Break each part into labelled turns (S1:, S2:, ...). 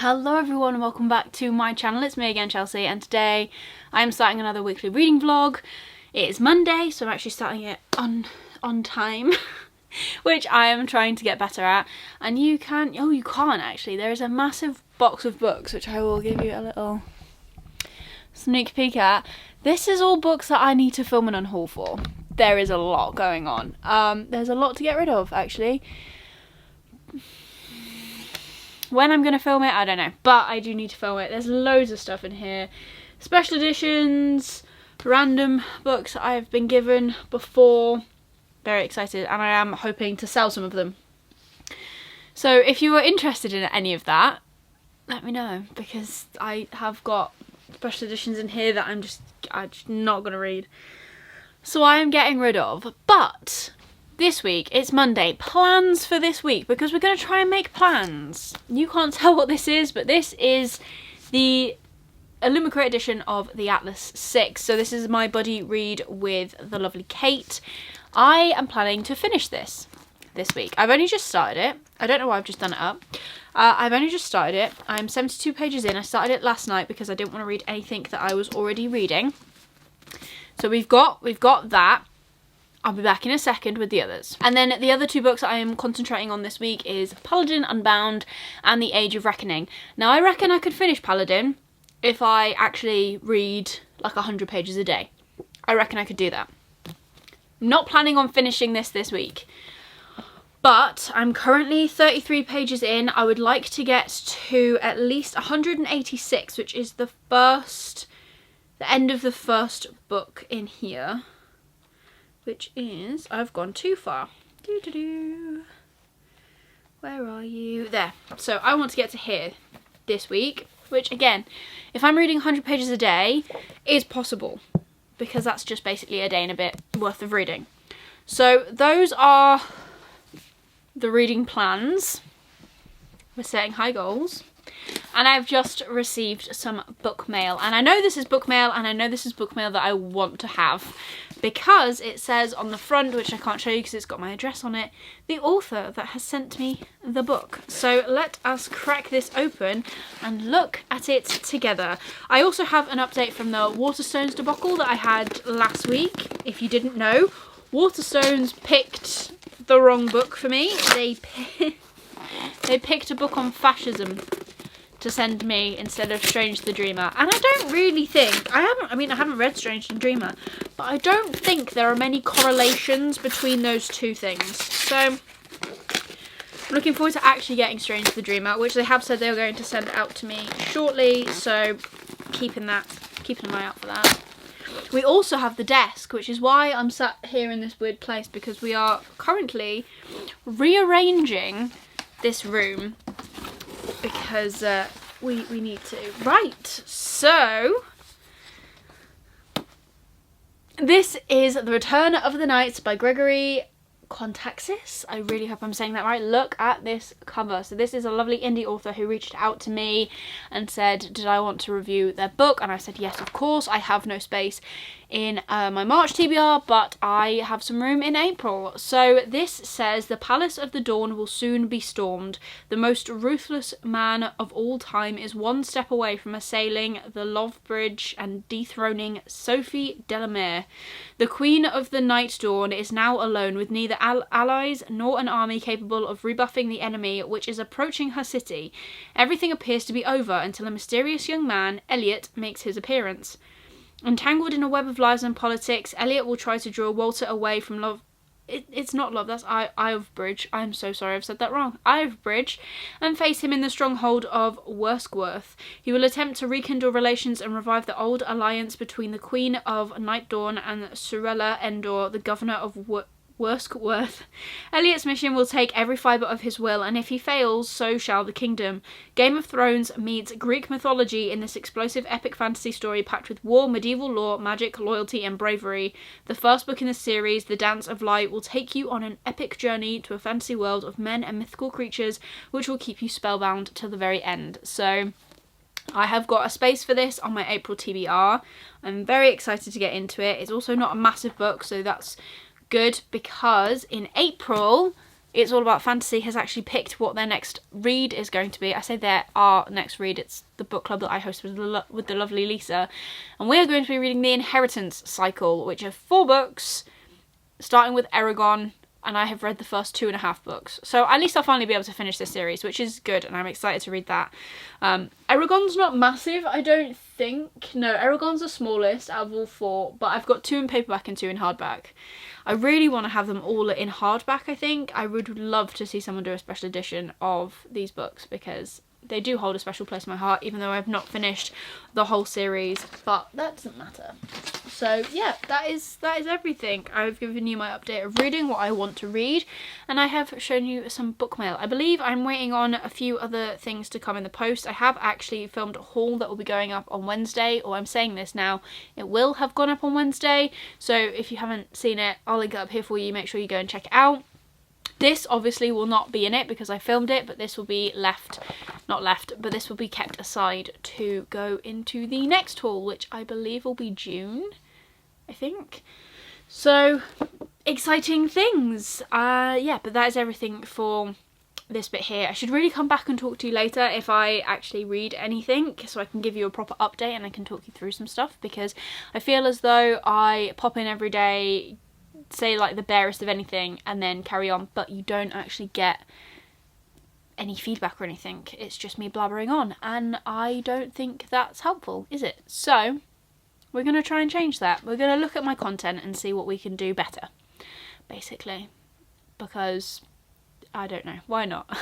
S1: Hello everyone and welcome back to my channel. It's me again, Chelsea, and today I'm starting another weekly reading vlog. It is Monday, so I'm actually starting it on time, which I am trying to get better at. And you can't actually. There is a massive box of books, which I will give you a little sneak peek at. This is all books that I need to film an unhaul for. There is a lot going on. There's a lot to get rid of, actually. When I'm going to film it, I don't know, but I do need to film it. There's loads of stuff in here. Special editions, random books that I've been given before. Very excited, and I am hoping to sell some of them. So if you are interested in any of that, let me know, because I have got special editions in here that I'm just not going to read. So I am getting rid of, but this week, it's Monday, plans for this week, because we're going to try and make plans. You can't tell what this is, but this is the Illumicrate edition of the Atlas 6. So this is my buddy read with the lovely Kate. I am planning to finish this week. I've only just started it. I don't know why I've just done it up. I've only just started it. I'm 72 pages in. I started it last night because I didn't want to read anything that I was already reading. So we've got that. I'll be back in a second with the others. And then the other two books I am concentrating on this week is Paladin Unbound and The Age of Reckoning. Now I reckon I could finish Paladin if I actually read like 100 pages a day. I reckon I could do that. I'm not planning on finishing this week. But I'm currently 33 pages in. I would like to get to at least 186, which is the end of the first book in here. Which is, I've gone too far. Where are you? There. So I want to get to here this week, which again, if I'm reading 100 pages a day, is possible, because that's just basically a day and a bit worth of reading. So those are the reading plans. We're setting high goals. And I've just received some book mail. And I know this is book mail, and I know this is book mail that I want to have, because it says on the front, which I can't show you because it's got my address on it, the author that has sent me the book. So let us crack this open and look at it together. I also have an update from the Waterstones debacle that I had last week. If you didn't know, Waterstones picked the wrong book for me. They picked a book on fascism to send me instead of Strange the Dreamer, and I don't really think I haven't read Strange the Dreamer, but I don't think there are many correlations between those two things. So I'm looking forward to actually getting Strange the Dreamer, which they have said they were going to send out to me shortly, so keeping an eye out for that. We also have the desk, which is why I'm sat here in this weird place, because we are currently rearranging this room because we need to. Right, so this is The Return of the Knights by Gregory Kontaxis. I really hope I'm saying that right. Look at this cover. So this is a lovely indie author who reached out to me and said, did I want to review their book? And I said, yes, of course. I have no space in my March TBR, but I have some room in April. So this says, the Palace of the Dawn will soon be stormed. The most ruthless man of all time is one step away from assailing the Love Bridge and dethroning Sophie Delamere. The Queen of the Night Dawn is now alone, with neither allies nor an army capable of rebuffing the enemy which is approaching her city. Everything appears to be over until a mysterious young man, Elliot, makes his appearance. Entangled in a web of lies and politics, Elliot will try to draw Walter away from love. It's not love, that's Eye of Bridge. I'm so sorry, I've said that wrong. Eye of Bridge, and face him in the stronghold of Worskworth. He will attempt to rekindle relations and revive the old alliance between the Queen of Night Dawn and Surella Endor, the governor of Worskworth. Elliot's mission will take every fibre of his will, and if he fails, so shall the kingdom. Game of Thrones meets Greek mythology in this explosive epic fantasy story packed with war, medieval lore, magic, loyalty, and bravery. The first book in the series, The Dance of Light, will take you on an epic journey to a fantasy world of men and mythical creatures, which will keep you spellbound till the very end. So I have got a space for this on my April TBR. I'm very excited to get into it. It's also not a massive book, so that's good, because in April It's All About Fantasy has actually picked what their next read is going to be. I say our next read, it's the book club that I host with the lovely Lisa. And we are going to be reading The Inheritance Cycle, which are 4 books, starting with Eragon. And I have read the first 2.5 books. So at least I'll finally be able to finish this series, which is good, and I'm excited to read that. Eragon's not massive, I don't think. No, Eragon's the smallest out of all 4, but I've got 2 in paperback and 2 in hardback. I really want to have them all in hardback, I think. I would love to see someone do a special edition of these books, because they do hold a special place in my heart, even though I've not finished the whole series, but that doesn't matter. So yeah, that is everything. I've given you my update of reading, what I want to read, and I have shown you some book mail. I believe I'm waiting on a few other things to come in the post. I have actually filmed a haul that will be going up on Wednesday, or I'm saying this now, it will have gone up on Wednesday, so if you haven't seen it, I'll link it up here for you. Make sure you go and check it out. This obviously will not be in it because I filmed it, but this will be but this will be kept aside to go into the next haul, which I believe will be June, I think. So, exciting things. Yeah, but that is everything for this bit here. I should really come back and talk to you later if I actually read anything, so I can give you a proper update and I can talk you through some stuff, because I feel as though I pop in every day, say like the barest of anything, and then carry on, but you don't actually get any feedback or anything. It's just me blabbering on, and I don't think that's helpful, is it? So we're going to try and change that. We're going to look at my content and see what we can do better, basically, because I don't know, why not?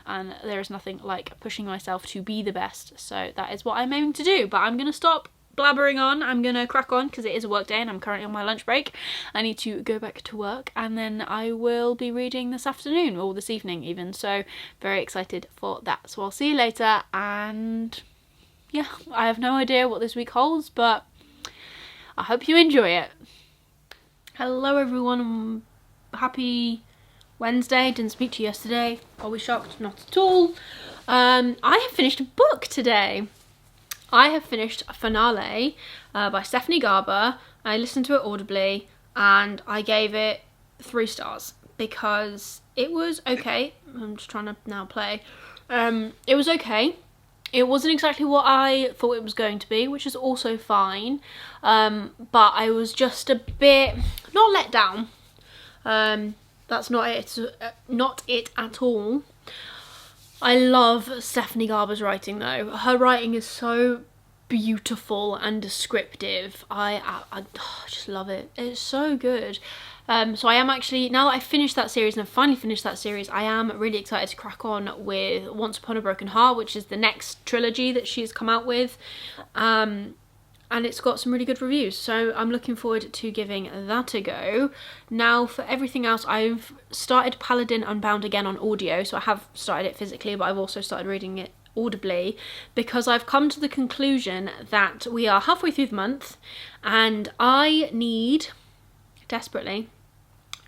S1: And there is nothing like pushing myself to be the best, so that is what I'm aiming to do. But I'm going to stop blabbering on. I'm gonna crack on because it is a work day and I'm currently on my lunch break. I need to go back to work, and then I will be reading this afternoon, or this evening even, so very excited for that. So I'll see you later, and yeah, I have no idea what this week holds, but I hope you enjoy it. Hello everyone, happy Wednesday. Didn't speak to you yesterday. Are we shocked? Not at all. I have finished a book today. I have finished Finale by Stephanie Garber. I listened to it audibly and I gave it 3 stars because it was okay. I'm just trying to now play. It was okay. It wasn't exactly what I thought it was going to be, which is also fine. But I was just a bit, not let down. That's not it. Not it at all. I love Stephanie Garber's writing though. Her writing is so beautiful and descriptive. I just love it. It's so good. So I am actually, now that I've finished that series and I've finally finished that series, I am really excited to crack on with Once Upon a Broken Heart, which is the next trilogy that she's come out with. And it's got some really good reviews, so I'm looking forward to giving that a go. Now for everything else, I've started Paladin Unbound again on audio, so I have started it physically, but I've also started reading it audibly, because I've come to the conclusion that we are halfway through the month, and I need, desperately,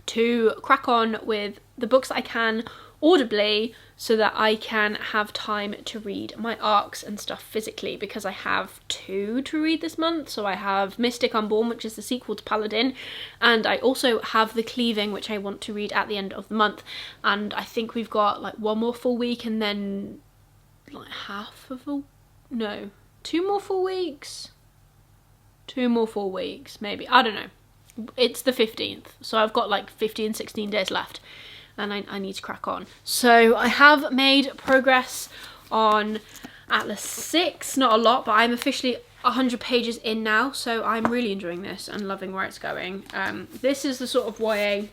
S1: to crack on with the books that I can audibly, so that I can have time to read my arcs and stuff physically, because I have 2 to read this month. So I have Mystic Unborn, which is the sequel to Paladin, and I also have The Cleaving, which I want to read at the end of the month, and I think we've got like 1 more full week, and then like 2 more full weeks? 2 more full weeks, maybe, I don't know. It's the 15th, so I've got like 15, 16 days left. And I need to crack on. So I have made progress on Atlas 6, not a lot, but I'm officially 100 pages in now, so I'm really enjoying this and loving where it's going. This is the sort of YA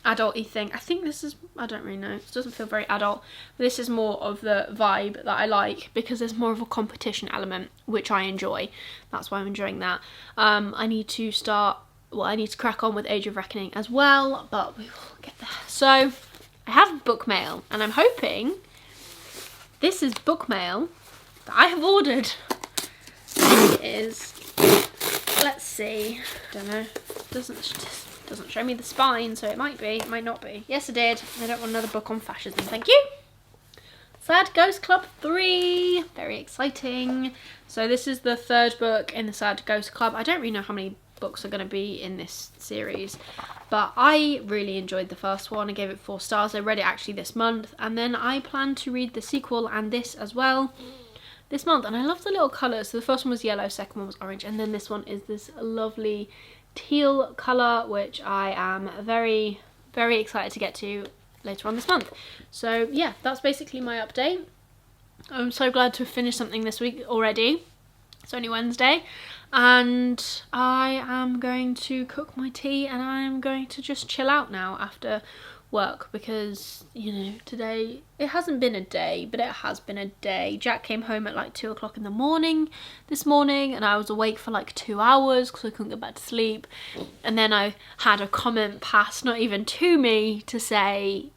S1: adult-y thing. I think this is, I don't really know, it doesn't feel very adult, but this is more of the vibe that I like, because there's more of a competition element, which I enjoy. That's why I'm enjoying that. I need to crack on with Age of Reckoning as well, but we will get there. So, I have book mail, and I'm hoping this is book mail that I have ordered. It is, let's see, don't know, doesn't show me the spine, so it might be, it might not be. Yes, it did. I don't want another book on fascism, thank you. Sad Ghost Club 3, very exciting. So this is the 3rd book in the Sad Ghost Club. I don't really know how many books are going to be in this series. But I really enjoyed the first one. I gave it 4 stars. I read it actually this month, and then I plan to read the sequel and this as well this month. And I love the little colours. So the first one was yellow, second one was orange, and then this one is this lovely teal colour, which I am very, very excited to get to later on this month. So yeah, that's basically my update. I'm so glad to have finished something this week already. It's only Wednesday, and I am going to cook my tea, and I'm going to just chill out now after work, because, you know, today it hasn't been a day, but it has been a day. Jack came home at like 2 o'clock in the morning this morning, and I was awake for like 2 hours because I couldn't get back to sleep. And then I had a comment passed, not even to me, to say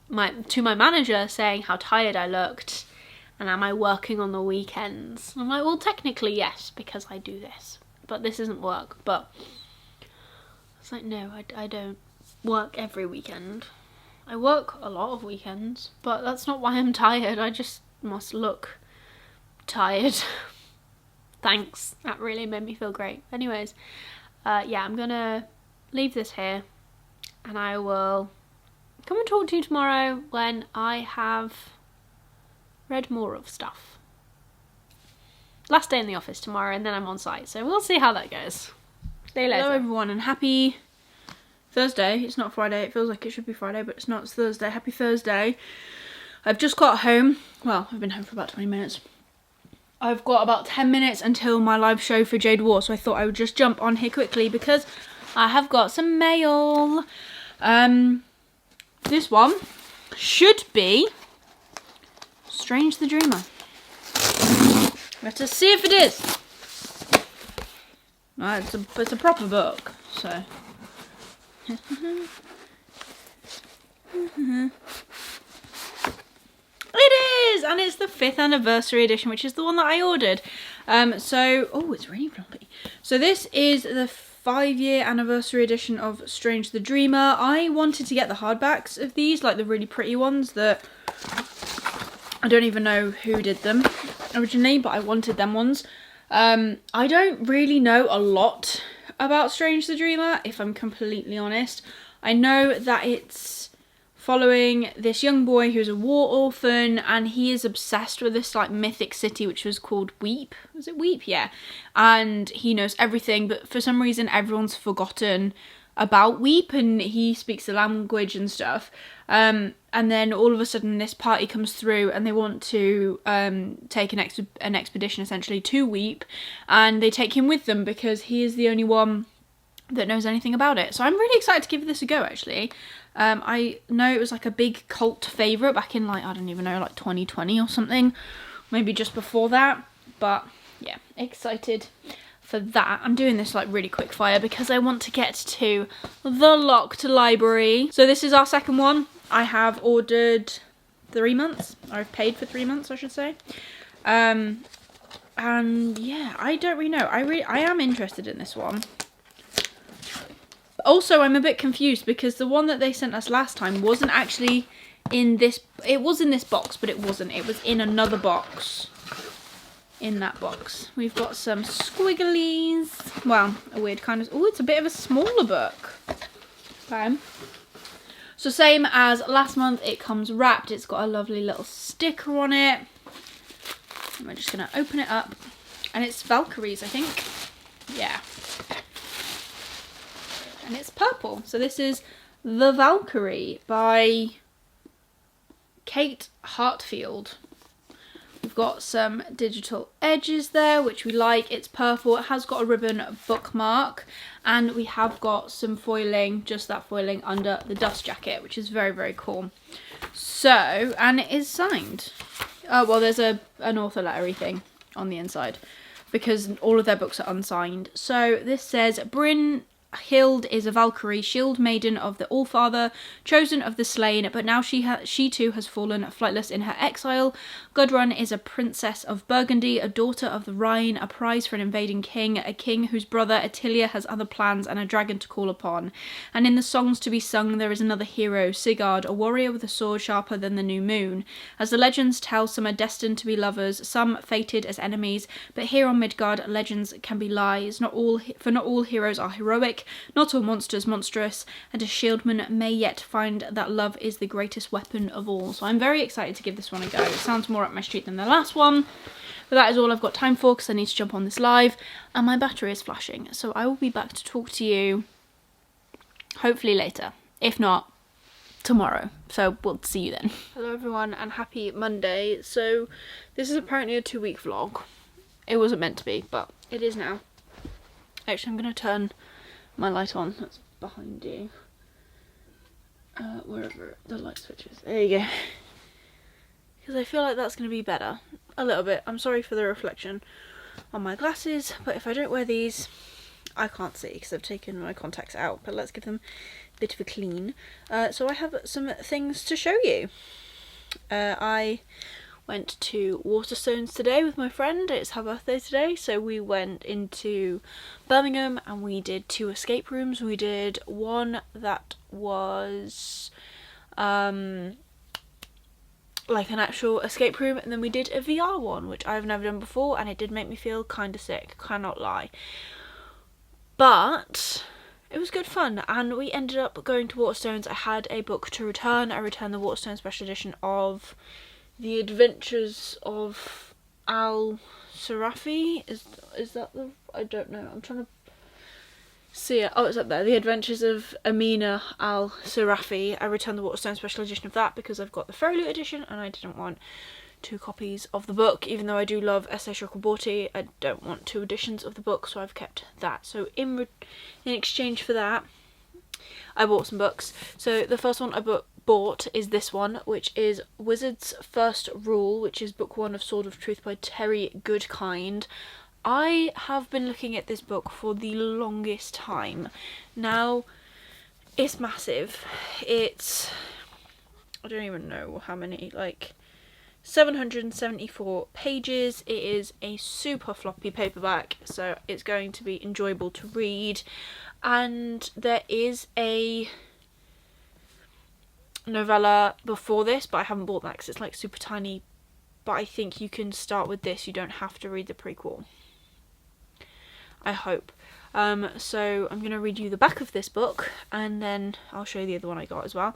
S1: to my manager, saying how tired I looked and am I working on the weekends. I'm like, well, technically yes, because I do this, but this isn't work. But it's like, no, I don't work every weekend. I work a lot of weekends, but that's not why I'm tired. I just must look tired. Thanks, that really made me feel great. Anyways, yeah, I'm gonna leave this here, and I will come and talk to you tomorrow when I have read more of stuff. Last day in the office tomorrow, and then I'm on site, so we'll see how that goes. See you later. Hello everyone, and happy Thursday. It's not Friday. It feels like it should be Friday, but it's not. It's Thursday. Happy Thursday. I've just got home. Well, I've been home for about 20 minutes. I've got about 10 minutes until my live show for Jade War, so I thought I would just jump on here quickly because I have got some mail. This one should be Strange the Dreamer. Let us see if it is. It's a proper book, so. It is, and it's the 5th anniversary edition, which is the one that I ordered. Oh, it's really floppy. So this is the 5-year anniversary edition of Strange the Dreamer. I wanted to get the hardbacks of these, like the really pretty ones that I don't even know who did them originally, but I wanted them ones. I don't really know a lot about Strange the Dreamer, if I'm completely honest. I know that it's following this young boy who's a war orphan, and he is obsessed with this like mythic city which was called Weep. Was it Weep? Yeah. And he knows everything, but for some reason everyone's forgotten about Weep, and he speaks the language and stuff. And then all of a sudden this party comes through, and they want to take an expedition essentially to Weep, and they take him with them because he is the only one that knows anything about it. So I'm really excited to give this a go, actually. I know it was like a big cult favourite back in like, I don't even know, like 2020 or something, maybe just before that. But yeah, excited for that. I'm doing this like really quick fire because I want to get to the locked library. So this is our second one. I have ordered 3 months, or I've paid for 3 months, I should say. And yeah, I don't really know. I am interested in this one. Also, I'm a bit confused because the one that they sent us last time wasn't actually in this. It was in this box, but it wasn't. It was in another box. In that box, we've got some squigglies. Well, a weird kind of. Oh, it's a bit of a smaller book. Okay. So same as last month, it comes wrapped. It's got a lovely little sticker on it. And we're just gonna open it up, and it's Valkyries, I think. Yeah. And it's purple. So this is The Valkyrie by Kate Hartfield. We've got some digital edges there, which we like. It's purple. It has got a ribbon bookmark. And we have got some foiling, just that foiling under the dust jacket, which is very, very cool. So, and it is signed. Oh, well, there's an author lettery thing on the inside because all of their books are unsigned. So this says, Bryn Hild is a Valkyrie, shield maiden of the Allfather, chosen of the slain, but now she too has fallen flightless in her exile. Gudrun is a princess of Burgundy, a daughter of the Rhine, a prize for an invading king, a king whose brother Attilia has other plans and a dragon to call upon. And in the songs to be sung there is another hero, Sigurd, a warrior with a sword sharper than the new moon. As the legends tell, some are destined to be lovers, some fated as enemies, but here on Midgard legends can be lies. Not all heroes are heroic, not all monsters monstrous, and a shieldman may yet find that love is the greatest weapon of all. So I'm very excited to give this one a go. It sounds more up my street than the last one, but that is all I've got time for because I need to jump on this live and my battery is flashing. So I will be back to talk to you hopefully later, if not tomorrow. So we'll see you then. Hello everyone and happy Monday. So this is apparently a 2-week vlog. It wasn't meant to be, but it is now. Actually, I'm going to turn my light on. That's behind you. Wherever the light switch is. There you go. Because I feel like that's going to be better. A little bit. I'm sorry for the reflection on my glasses, but if I don't wear these, I can't see because I've taken my contacts out. But let's give them a bit of a clean. So I have some things to show you. I went to Waterstones today with my friend. It's her birthday today, so we went into Birmingham and we did 2 escape rooms. We did one that was like an actual escape room, and then we did a VR one, which I've never done before, and it did make me feel kind of sick, cannot lie. But it was good fun, and we ended up going to Waterstones. I had a book to return. I returned the Waterstones special edition of The Adventures of Al Sarafi. Is that the... I don't know. I'm trying to see it. Oh, it's up there. The Adventures of Amina Al Sarafi. I returned the Waterstone special edition of that because I've got the Furlough edition and I didn't want 2 copies of the book. Even though I do love S.A. Chakraborty, I don't want 2 editions of the book, so I've kept that. So in exchange for that, I bought some books. So the first one I bought is this one, which is Wizard's First Rule, which is book 1 of Sword of Truth by Terry Goodkind. I have been looking at this book for the longest time. Now, it's massive. It's, I don't even know how many, like 774 pages. It is a super floppy paperback, so it's going to be enjoyable to read. And there is a novella before this, but I haven't bought that because it's like super tiny. But I think you can start with this. You don't have to read the prequel, I hope. So I'm going to read you the back of this book and then I'll show you the other one I got as well.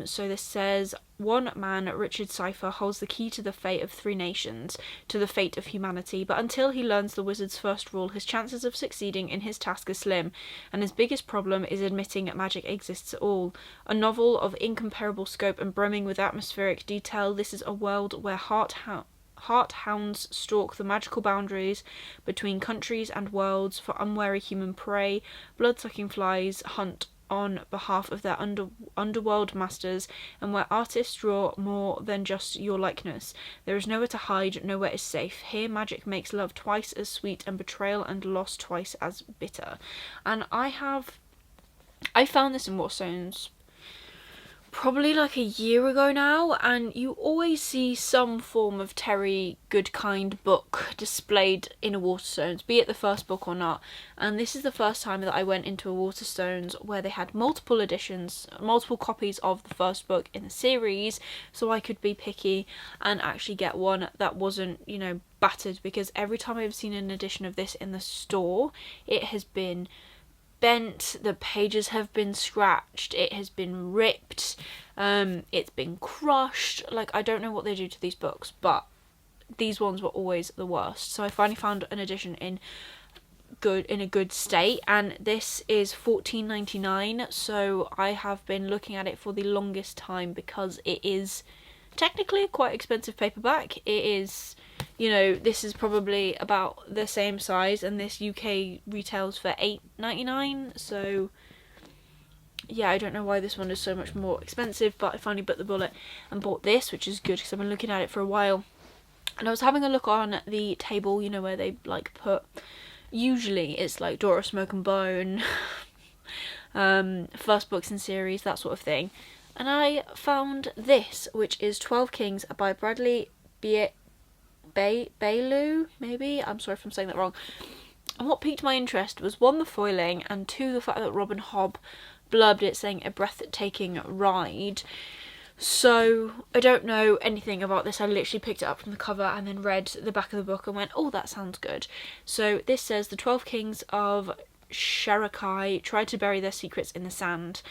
S1: So this says, one man, Richard Cypher, holds the key to the fate of 3 nations, to the fate of humanity, but until he learns the wizard's first rule, his chances of succeeding in his task are slim, and his biggest problem is admitting that magic exists at all. A novel of incomparable scope and brimming with atmospheric detail, this is a world where heart-hounds stalk the magical boundaries between countries and worlds for unwary human prey. Blood-sucking flies hunt on behalf of their underworld masters, and where artists draw more than just your likeness. There is nowhere to hide, nowhere is safe. Here magic makes love twice as sweet and betrayal and loss twice as bitter. And I found this in Waterstones probably like a year ago now, and you always see some form of Terry Goodkind book displayed in a Waterstones, be it the first book or not. And this is the first time that I went into a Waterstones where they had multiple editions, multiple copies of the first book in the series, so I could be picky and actually get one that wasn't, you know, battered, because every time I've seen an edition of this in the store, it has been bent, the pages have been scratched, it has been ripped, it's been crushed. Like, I don't know what they do to these books, but these ones were always the worst. So I finally found an edition in a good state, and this is $14.99. so I have been looking at it for the longest time because it is technically a quite expensive paperback. It is, you know, this is probably about the same size, and this UK retails for $8.99, so yeah, I don't know why this one is so much more expensive, but I finally bit the bullet and bought this, which is good because I've been looking at it for a while. And I was having a look on the table, you know, where they like put, usually it's like Door of Smoke and Bone, first books in series, that sort of thing. And I found this, which is 12 Kings by Bradley Bailu, maybe? I'm sorry if I'm saying that wrong. And what piqued my interest was, one, the foiling, and two, the fact that Robin Hobb blurbed it saying a breathtaking ride. So I don't know anything about this. I literally picked it up from the cover and then read the back of the book and went, oh, that sounds good. So this says the 12 Kings of Sharakai tried to bury their secrets in the sand,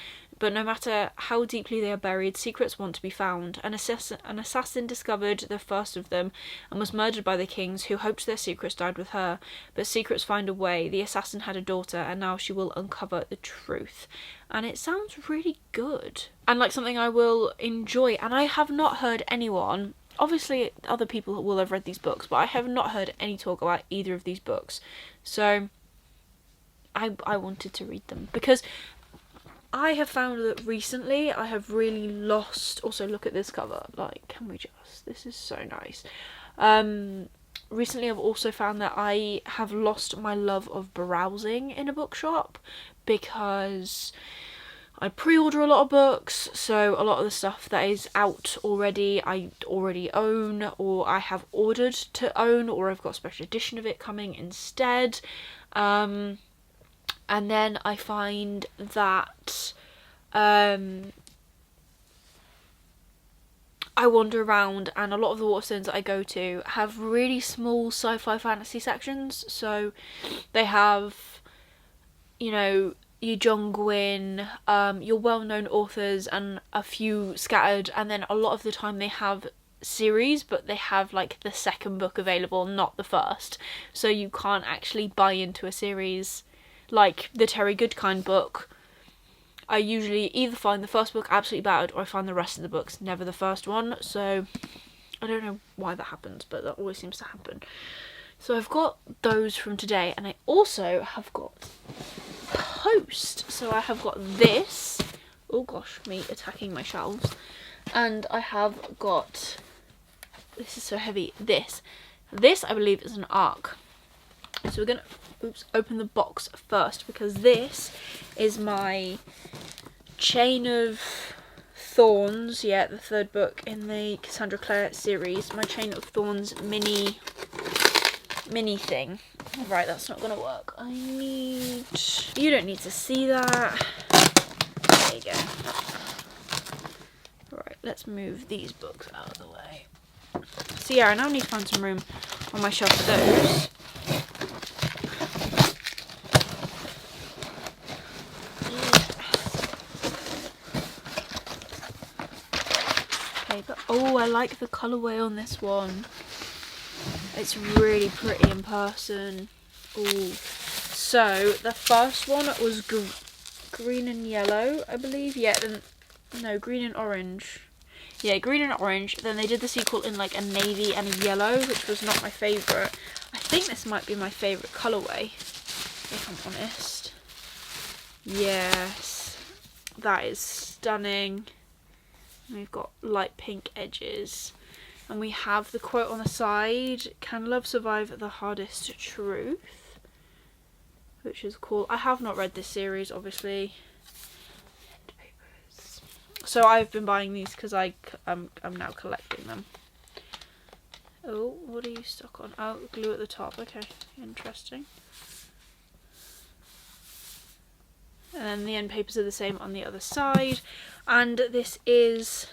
S1: but no matter how deeply they are buried, secrets want to be found. An assassin discovered the first of them and was murdered by the kings, who hoped their secrets died with her. But secrets find a way. The assassin had a daughter, and now she will uncover the truth. And it sounds really good, and like something I will enjoy. And I have not heard anyone, obviously other people will have read these books, but I have not heard any talk about either of these books. So I wanted to read them, because I have found that recently I have really lost... Also, look at this cover. Like, can we just... This is so nice. Recently I've also found that I have lost my love of browsing in a bookshop, because I pre-order a lot of books, so a lot of the stuff that is out already I already own, or I have ordered to own, or I've got a special edition of it coming instead. And then I find that I wander around, and a lot of the Waterstones that I go to have really small sci-fi fantasy sections. So they have, you know, your John Gwynne, your well-known authors, and a few scattered, and then a lot of the time they have series, but they have like the second book available, not the first, so you can't actually buy into a series. Like the Terry Goodkind book, I usually either find the first book absolutely bad, or I find the rest of the books never the first one. So I don't know why that happens, but that always seems to happen. So I've got those from today, and I also have got Post. So I have got this. Oh gosh, me attacking my shelves. And I have got, this is so heavy, this I believe is an ARC. So we're gonna open the box first, because this is my Chain of Thorns, yeah, the third book in the Cassandra Clare series, my Chain of Thorns mini thing. Right, that's not gonna work. You don't need to see that. There you go. Right, let's move these books out of the way. So yeah, I now need to find some room on my shelf for those. Oh, I like the colourway on this one. It's really pretty in person. Ooh. So, the first one was green and yellow, I believe. Yeah, no, green and orange. Yeah, green and orange. Then they did the sequel in like a navy and a yellow, which was not my favourite. I think this might be my favourite colourway, if I'm honest. Yes, that is stunning. We've got light pink edges, and we have the quote on the side, "Can love survive the hardest truth?" which is cool. I have not read this series, obviously. So I've been buying these because I'm now collecting them. Oh, what are you stuck on? Oh, glue at the top. Okay, interesting. And then the end papers are the same on the other side. And this is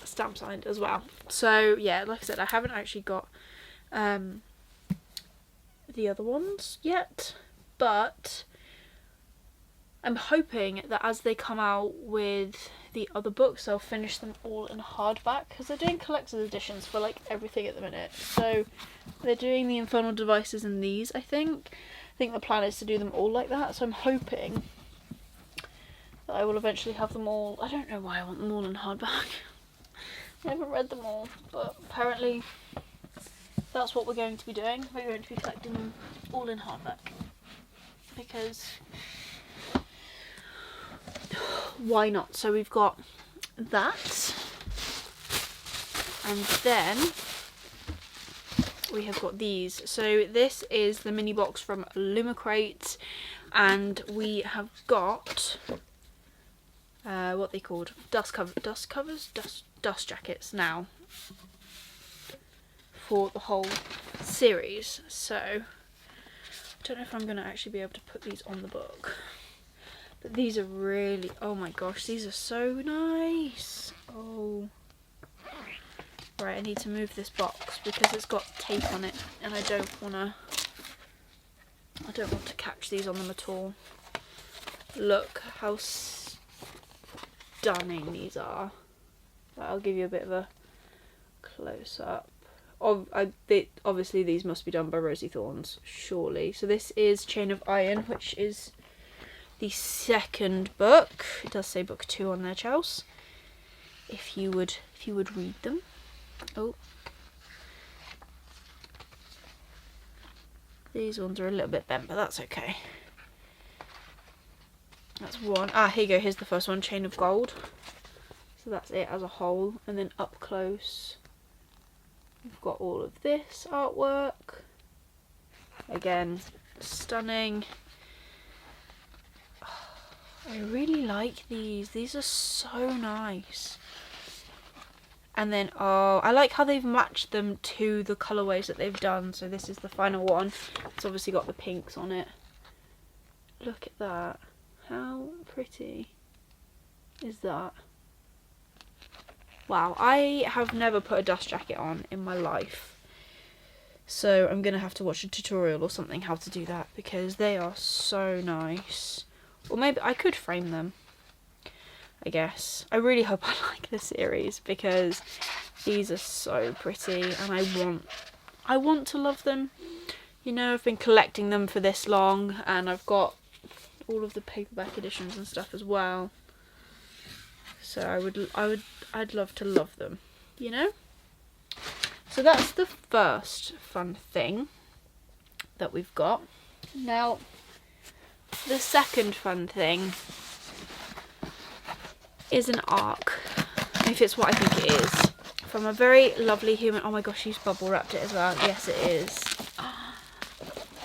S1: stamp signed as well. So yeah, like I said, I haven't actually got the other ones yet, but I'm hoping that as they come out with the other books, they'll finish them all in hardback, because they're doing collector's editions for like everything at the minute. So they're doing the Infernal Devices in these, I think. I think the plan is to do them all like that, so I'm hoping that I will eventually have them all. I don't know why I want them all in hardback. I haven't read them all, but apparently that's what we're going to be doing. We're going to be collecting them all in hardback, because why not? So we've got that, and then we have got these. So this is the mini box from Lumacrate, And we have got what they called dust jackets now for the whole series. So I don't know if I'm going to actually be able to put these on the book, but these are really, oh my gosh, these are so nice. Oh, right, I need to move this box because it's got tape on it and I don't want to catch these on them at all. Look how stunning these are. I'll give you a bit of a close up. Obviously these must be done by Rosie Thorns, surely. So this is Chain of Iron, which is the second book. It does say book 2 on there, Chels. If you would read them. Oh. These ones are a little bit bent, but that's okay. That's one. Ah, here you go. Here's the first one, Chain of Gold. So that's it as a whole. And then up close, we've got all of this artwork. Again, stunning. I really like these. These are so nice. And then, oh, I like how they've matched them to the colourways that they've done. So this is the final one. It's obviously got the pinks on it. Look at that. How pretty is that? Wow, I have never put a dust jacket on in my life. So I'm going to have to watch a tutorial or something how to do that because they are so nice. Or maybe I could frame them, I guess. I really hope I like this series because these are so pretty and I want to love them. You know, I've been collecting them for this long and I've got all of the paperback editions and stuff as well. So I'd love to love them, you know? So that's the first fun thing that we've got. Now, the second fun thing is an arc, if it's what I think it is, from a very lovely human. Oh my gosh, she's bubble wrapped it as well. Yes, it is.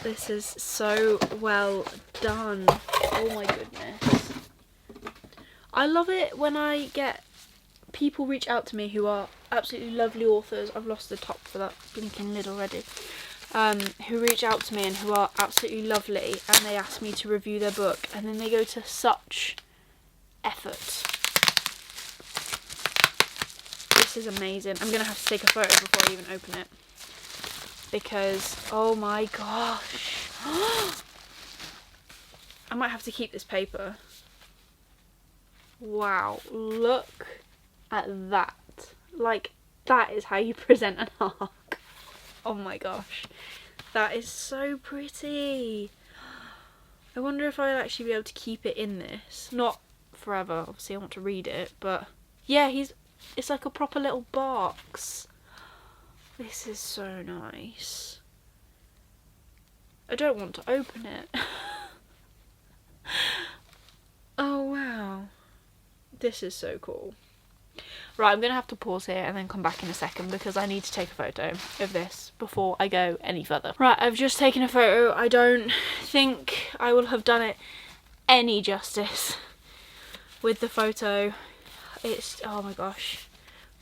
S1: This is so well done. Oh my goodness. I love it when I get people reach out to me who are absolutely lovely authors. I've lost the top for that blinking lid already. Who reach out to me and who are absolutely lovely and they ask me to review their book and then they go to such effort. This is amazing. I'm going to have to take a photo before I even open it. Because, oh my gosh. I might have to keep this paper. Wow, look at that. Like, that is how you present an arc. Oh my gosh. That is so pretty. I wonder if I'll actually be able to keep it in this. Not forever, obviously I want to read it, but yeah, it's like a proper little box. This is so nice. I don't want to open it. Oh wow. This is so cool. Right, I'm going to have to pause here and then come back in a second because I need to take a photo of this before I go any further. Right, I've just taken a photo. I don't think I will have done it any justice with the photo. It's, oh my gosh.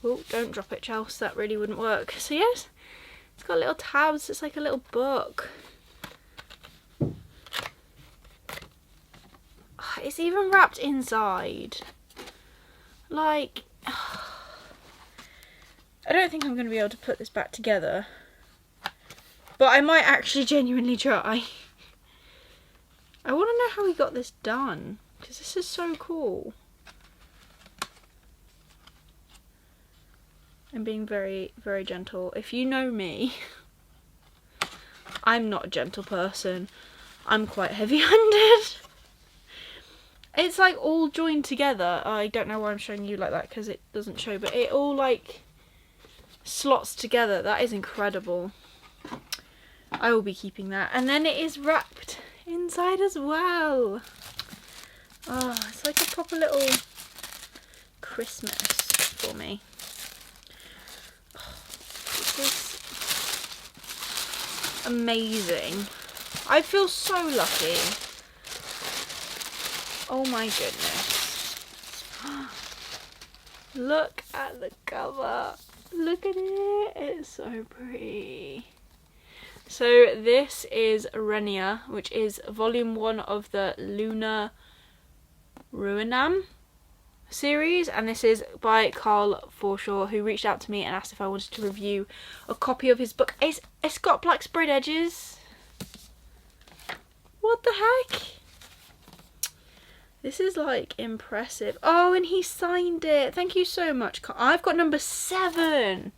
S1: Oh, don't drop it, Chelsea. That really wouldn't work. So yes, it's got little tabs. It's like a little book. It's even wrapped inside. Like, I don't think I'm going to be able to put this back together. But I might actually genuinely try. I want to know how he got this done. Because this is so cool. I'm being very, very gentle. If you know me, I'm not a gentle person. I'm quite heavy-handed. It's like all joined together. I don't know why I'm showing you like that because it doesn't show, but it all like slots together. That is incredible. I will be keeping that. And then it is wrapped inside as well. Oh, it's like a proper little Christmas for me. This is amazing. I feel so lucky Oh my goodness. Look at the cover. Look at it. It's so pretty. So this is Renia, which is volume 1 of the Lunar Ruinam series, and this is by Carl Forshaw, who reached out to me and asked if I wanted to review a copy of his book. It's got black sprayed edges. What the heck? This is like impressive. Oh, and he signed it. Thank you so much, Carl. I've got number 7.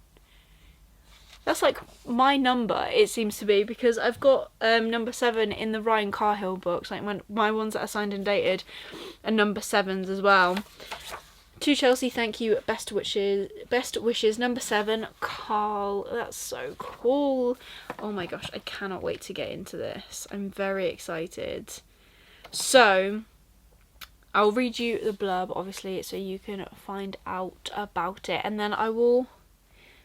S1: That's like my number, it seems to be, because I've got number 7 in the Ryan Carhill books. Like my ones that are signed and dated are number 7s as well. To Chelsea, thank you. Best wishes, number 7, Carl. That's so cool. Oh my gosh, I cannot wait to get into this. I'm very excited. So I'll read you the blurb, obviously, so you can find out about it, and then I will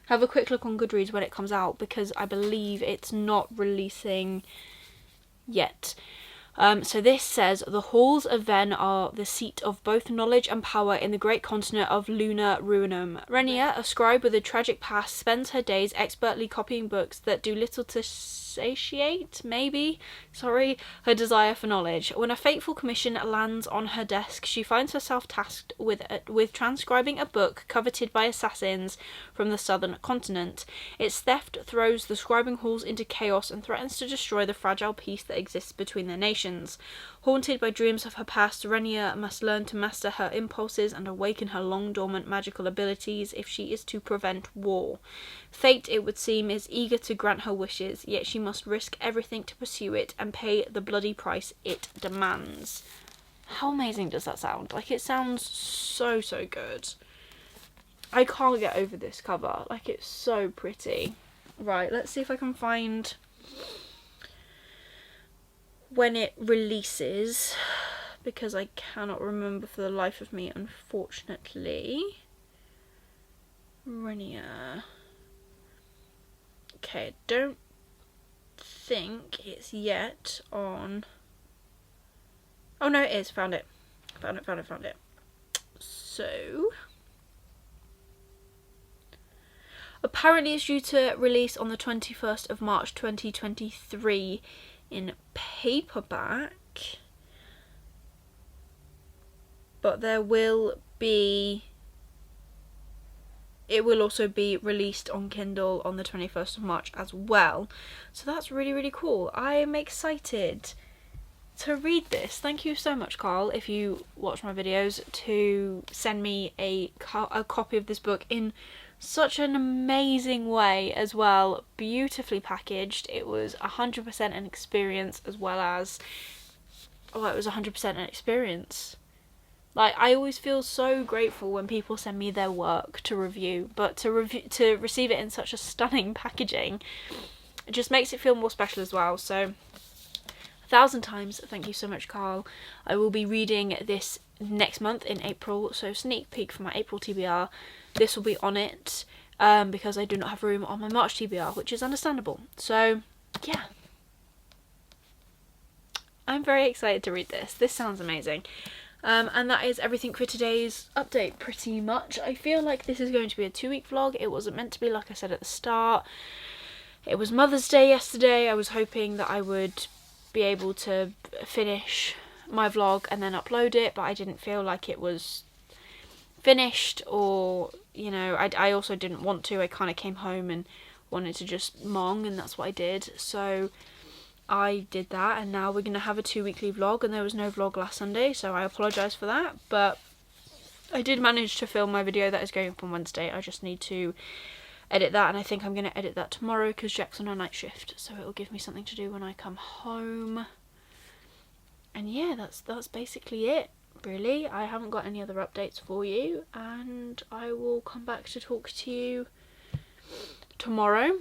S1: have a quick look on Goodreads when it comes out, because I believe it's not releasing yet. So this says, the halls of Ven are the seat of both knowledge and power in the great continent of Lunar Ruinum. Renia, a scribe with a tragic past, spends her days expertly copying books that do little to satiate, her desire for knowledge. When a fateful commission lands on her desk, she finds herself tasked with transcribing a book coveted by assassins from the southern continent. Its theft throws the scribing halls into chaos and threatens to destroy the fragile peace that exists between their nations. Haunted by dreams of her past, Renia must learn to master her impulses and awaken her long-dormant magical abilities if she is to prevent war. Fate, it would seem, is eager to grant her wishes, yet she must risk everything to pursue it and pay the bloody price it demands. How amazing does that sound? Like, it sounds so, so good. I can't get over this cover. Like, it's so pretty. Right, let's see if I can find when it releases, because I cannot remember for the life of me, unfortunately. Renia. Okay, don't think it's yet on. Oh no, it is. Found it. Found it. So apparently it's due to release on the 21st of March 2023 in paperback, but it will also be released on Kindle on the 21st of March as well. So that's really, really cool. I am excited to read this. Thank you so much, Carl, if you watch my videos, to send me a copy of this book in such an amazing way as well. Beautifully packaged. It was 100% an experience, as well as, it was 100% an experience. Like, I always feel so grateful when people send me their work to review, but to receive it in such a stunning packaging, it just makes it feel more special as well. So 1,000 times thank you so much, Carl. I will be reading this next month in April, so sneak peek for my April TBR. This will be on it, because I do not have room on my March TBR, which is understandable. So yeah, I'm very excited to read this. This sounds amazing. And that is everything for today's update, pretty much. I feel like this is going to be a 2-week vlog. It wasn't meant to be, like I said at the start. It was Mother's Day yesterday. I was hoping that I would be able to finish my vlog and then upload it, but I didn't feel like it was finished, or, you know, I also didn't want to. I kind of came home and wanted to just mong, and that's what I did. So I did that, and now we're going to have a 2-weekly vlog, and there was no vlog last Sunday, so I apologise for that, but I did manage to film my video that is going up on Wednesday. I just need to edit that, and I think I'm going to edit that tomorrow because Jack's on a night shift, so it'll give me something to do when I come home. And yeah, that's basically it, really. I haven't got any other updates for you, and I will come back to talk to you tomorrow,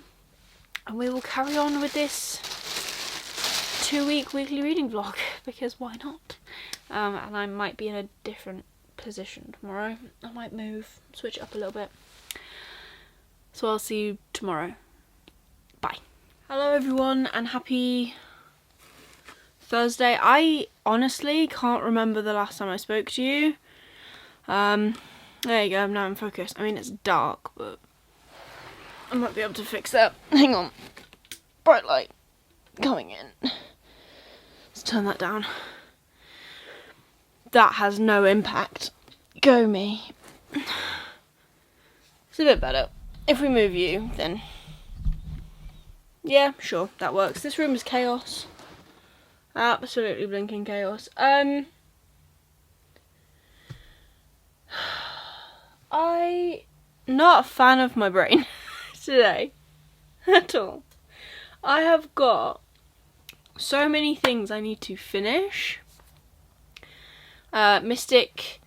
S1: and we will carry on with this 2-week weekly reading vlog, because why not? And I might be in a different position tomorrow. I might move, switch it up a little bit. So I'll see you tomorrow. Bye. Hello everyone, and happy Thursday. I honestly can't remember the last time I spoke to you. There you go, now I'm focused. I mean, it's dark, but I might be able to fix that. Hang on. Bright light coming in. Let's turn that down. That has no impact. Go me. It's a bit better. If we move you, then... yeah, sure, that works. This room is chaos. Absolutely blinking chaos. I'm not a fan of my brain today at all. I have got so many things I need to finish. Mystic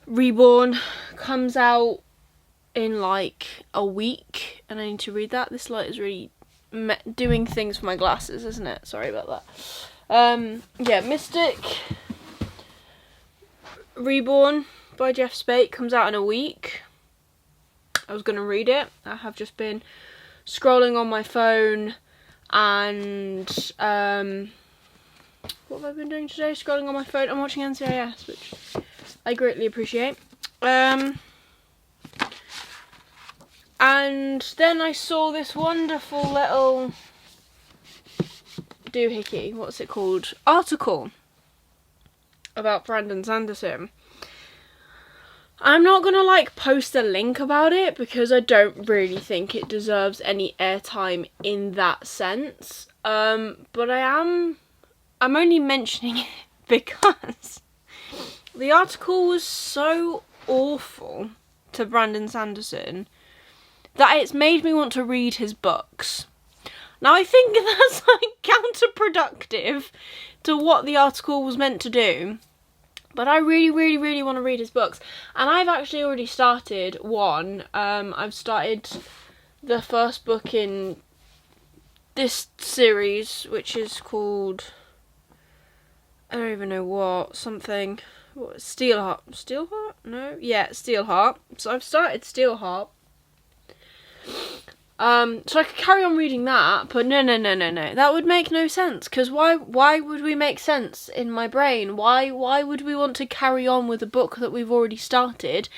S1: Reborn comes out in like a week and I need to read that. This light is really doing things for my glasses, isn't it? Sorry about that. Yeah, Mystic Reborn by Jeff Spate comes out in a week. I was going to read it. I have just been scrolling on my phone and what have I been doing today? Scrolling on my phone. I'm watching NCIS, which I greatly appreciate. And then I saw this wonderful little doohickey, what's it called? Article about Brandon Sanderson. I'm not going to like post a link about it because I don't really think it deserves any airtime in that sense. But I'm only mentioning it because the article was so awful to Brandon Sanderson that it's made me want to read his books. Now I think that's like counterproductive to what the article was meant to do, but I really want to read his books, and I've actually already started one. I've started the first book in this series, which is called, I don't even know what, something, what, Steelheart? No? Yeah, Steelheart. So I've started Steelheart. So I could carry on reading that, but no. That would make no sense, because why would we make sense in my brain? Why would we want to carry on with a book that we've already started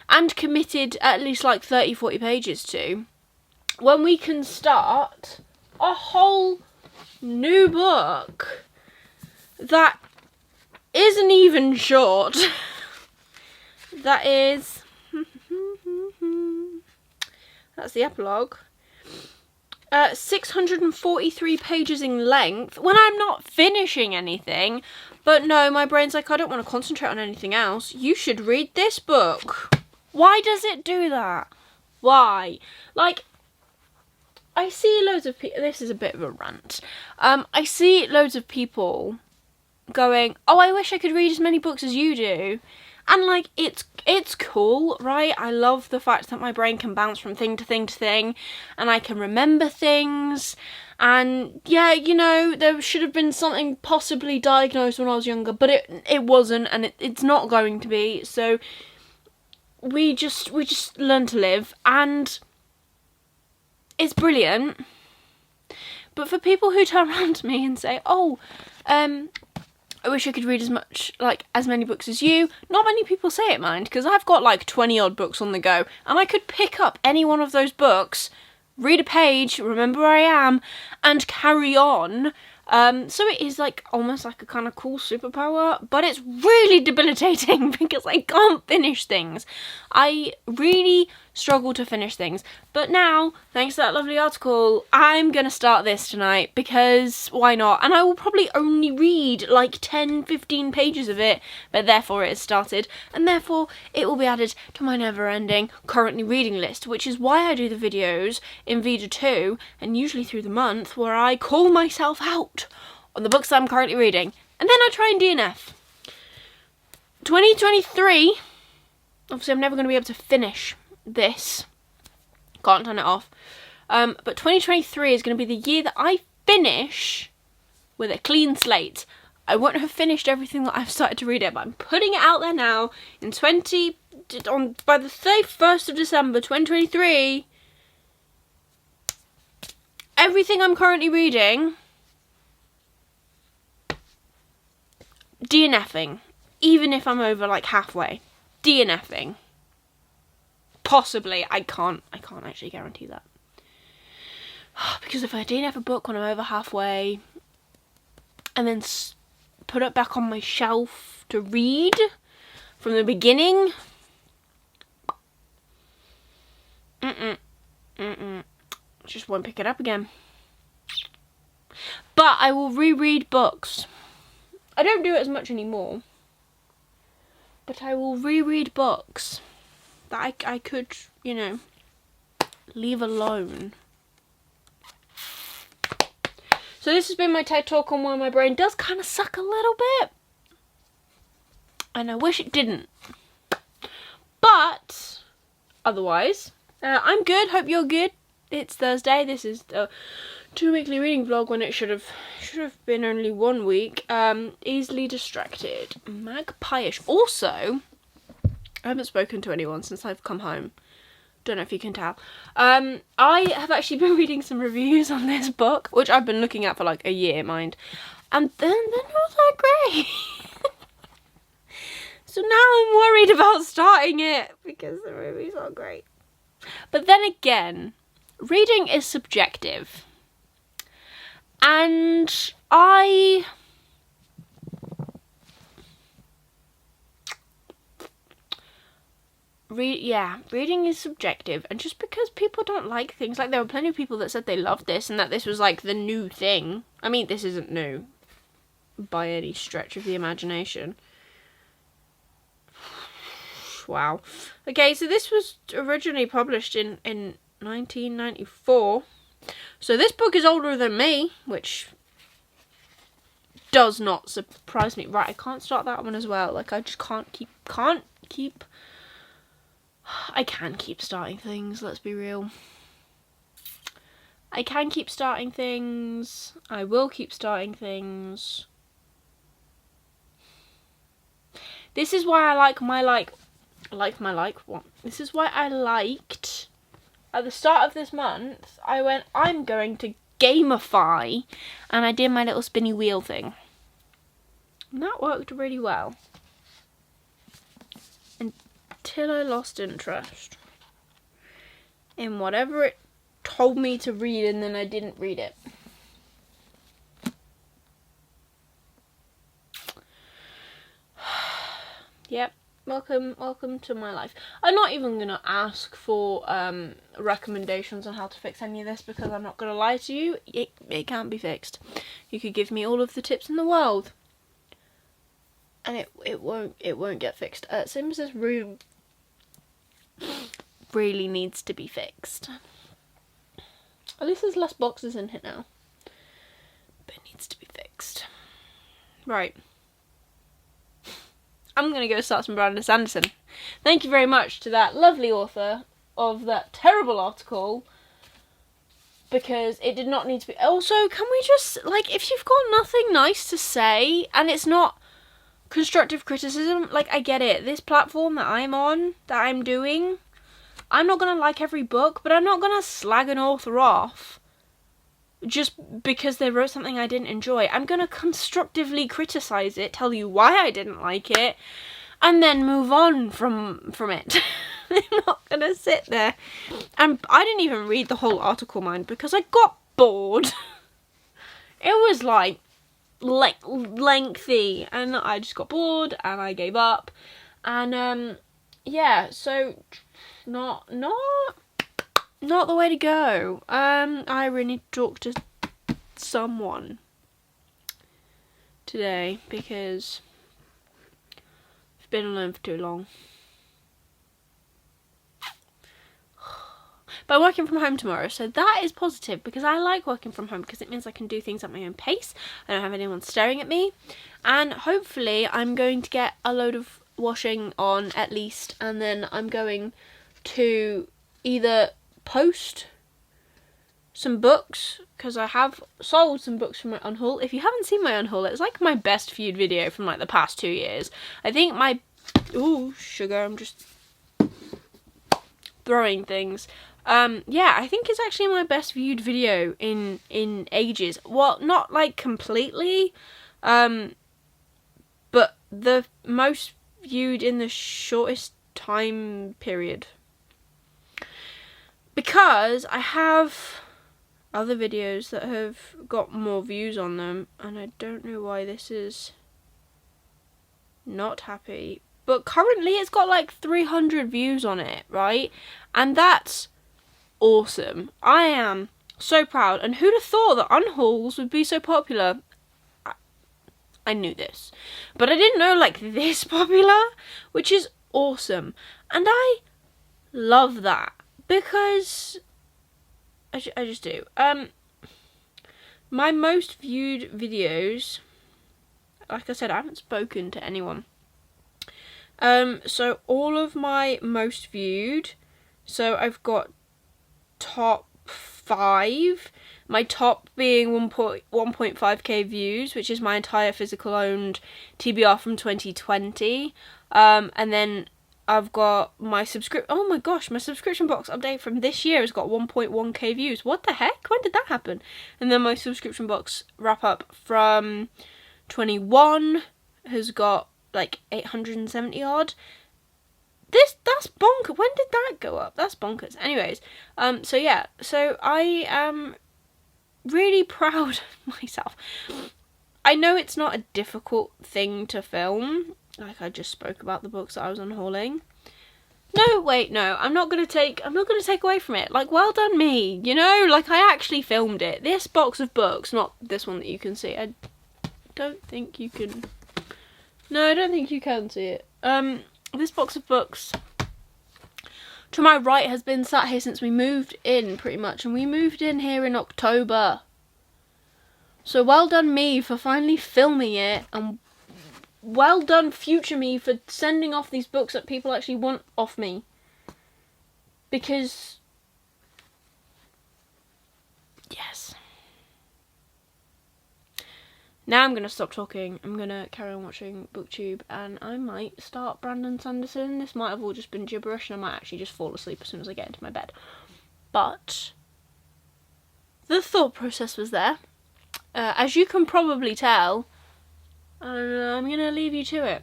S1: and committed at least like 30-40 pages to, when we can start a whole new book that isn't even short? That is... that's the epilogue. 643 pages in length, when I'm not finishing anything. But no, my brain's like, I don't want to concentrate on anything else. You should read this book. Why does it do that? Why? Like, I see loads of people, this is a bit of a rant. I see loads of people going, oh, I wish I could read as many books as you do. And like, it's cool, right? I love the fact that my brain can bounce from thing to thing to thing, and I can remember things. And yeah, you know, there should have been something possibly diagnosed when I was younger, but it wasn't, and it's not going to be. So we just learn to live, and it's brilliant. But for people who turn around to me and say, oh, I wish I could read as many books as you. Not many people say it, mind, because I've got like 20 odd books on the go, and I could pick up any one of those books, read a page, remember where I am, and carry on. So it is like almost like a kind of cool superpower, but it's really debilitating because I can't finish things. I really struggle to finish things. But now, thanks to that lovely article, I'm gonna start this tonight because why not? And I will probably only read like 10-15 pages of it, but therefore it has started, and therefore it will be added to my never-ending currently reading list, which is why I do the videos in Vida 2 and usually through the month where I call myself out on the books that I'm currently reading, and then I try and DNF. 2023, obviously I'm never going to be able to finish this, can't turn it off, but 2023 is going to be the year that I finish with a clean slate. I won't have finished everything that I've started to read it, but I'm putting it out there now in by the 31st of December 2023, everything I'm currently reading DNFing, even if I'm over like halfway. DNFing. Possibly. I can't actually guarantee that. Because if I DNF a book when I'm over halfway and then put it back on my shelf to read from the beginning, just won't pick it up again. But I will reread books. I don't do it as much anymore, but I will reread books that I could, you know, leave alone. So this has been my TED Talk on why my brain does kind of suck a little bit. And I wish it didn't. But otherwise, I'm good. Hope you're good. It's Thursday. This is a 2-weekly reading vlog when it should have been only 1 week. Easily distracted. Magpie-ish. Also, I haven't spoken to anyone since I've come home. Don't know if you can tell. I have actually been reading some reviews on this book, which I've been looking at for like a year, mind. And then they're not that great. So now I'm worried about starting it because the reviews aren't great. But then again, reading is subjective. And reading is subjective, and just because people don't like things, like there were plenty of people that said they loved this and that this was like the new thing. I mean, this isn't new by any stretch of the imagination. Wow. Okay, so this was originally published in 1994. So this book is older than me, which does not surprise me. Right, I can't start that one as well. Like, I just can't keep I can keep starting things, let's be real. I can keep starting things. I will keep starting things. This is why I This is why I liked, at the start of this month, I went, I'm going to gamify, and I did my little spinny wheel thing. And that worked really well. Until I lost interest in whatever it told me to read, and then I didn't read it. Yep, welcome to my life. I'm not even going to ask for recommendations on how to fix any of this, because I'm not going to lie to you, it can't be fixed. You could give me all of the tips in the world, and it won't get fixed. Same as this room really needs to be fixed. At least there's less boxes in here now, but it needs to be fixed. Right. I'm going to go start some Brandon Sanderson. Thank you very much to that lovely author of that terrible article, because it did not need to be. Also, can we just, like, if you've got nothing nice to say and it's not constructive criticism, like, I get it. This platform that I'm on, that I'm doing, I'm not going to like every book, but I'm not going to slag an author off just because they wrote something I didn't enjoy. I'm going to constructively criticize it, tell you why I didn't like it, and then move on from it. I'm not going to sit there. And I didn't even read the whole article, mind, because I got bored. It was like lengthy, and I just got bored and I gave up. And yeah, so not the way to go. I really need to talk to someone today because I've been alone for too long. But I'm working from home tomorrow, so that is positive, because I like working from home because it means I can do things at my own pace. I don't have anyone staring at me, and hopefully I'm going to get a load of washing on at least, and then I'm going to either post some books, because I have sold some books from my unhaul. If you haven't seen my unhaul, it's like my best viewed video from like the past 2 years. I think my sugar, I'm just throwing things. Yeah, I think it's actually my best viewed video in ages. Well, not like completely, but the most viewed in the shortest time period. Because I have other videos that have got more views on them, and I don't know why this is not happy. But currently it's got like 300 views on it, right? And that's awesome. I am so proud. And who'd have thought that unhauls would be so popular? I knew this, but I didn't know like this popular, which is awesome. And I love that because I just do. My most viewed videos, like I said, I haven't spoken to anyone. So all of my most viewed, so I've got top 5, my top being 1.5k views, which is my entire physical owned TBR from 2020, and then I've got my oh my gosh, my subscription box update from this year has got 1.1k views. What the heck? When did that happen? And then my subscription box wrap up from 21 has got like 870 odd. That's bonkers. When did that go up? That's bonkers. Anyways, so yeah, so I am really proud of myself. I know it's not a difficult thing to film. Like I just spoke about the books that I was unhauling. No, wait, no, I'm not gonna take away from it. Like, well done me, you know? Like I actually filmed it. This box of books, not this one that you can see. I don't think you can. No, I don't think you can see it. This box of books to my right has been sat here since we moved in, pretty much, and we moved in here in October. So well done me for finally filming it, and well done future me for sending off these books that people actually want off me. Because, yes. Now I'm going to stop talking, I'm going to carry on watching BookTube, and I might start Brandon Sanderson. This might have all just been gibberish, and I might actually just fall asleep as soon as I get into my bed. But the thought process was there. As you can probably tell, I'm going to leave you to it.